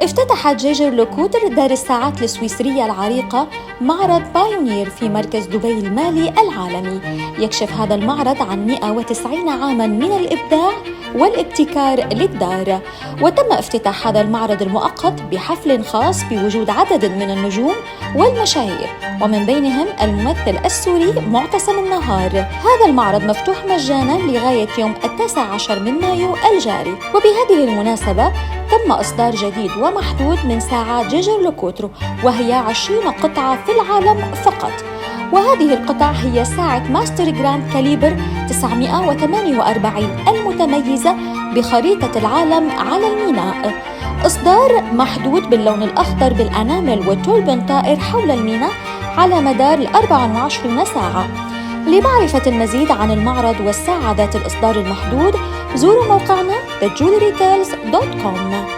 افتتحت جيجر لوكوتر دار الساعات السويسرية العريقة معرض بايونير في مركز دبي المالي العالمي. يكشف هذا المعرض عن 190 عاماً من الإبداع والابتكار للدار. وتم افتتاح هذا المعرض المؤقت بحفل خاص بوجود عدد من النجوم والمشاهير، ومن بينهم الممثل السوري معتصم النهار. هذا المعرض مفتوح مجاناً لغاية يوم 19 من مايو الجاري. وبهذه المناسبة تم إصدار جديد ومحدود من ساعات جيجر لوكوتر، وهي 20 قطعة في العالم فقط. وهذه القطع هي ساعة ماستر جراند كاليبر 948 المتميزة بخريطة العالم على الميناء. إصدار محدود باللون الأخضر بالأنامل والتوربن طائر حول الميناء على مدار 24 ساعة. لمعرفة المزيد عن المعرض والساعة ذات الإصدار المحدود زوروا موقعنا thejewelrytales.com.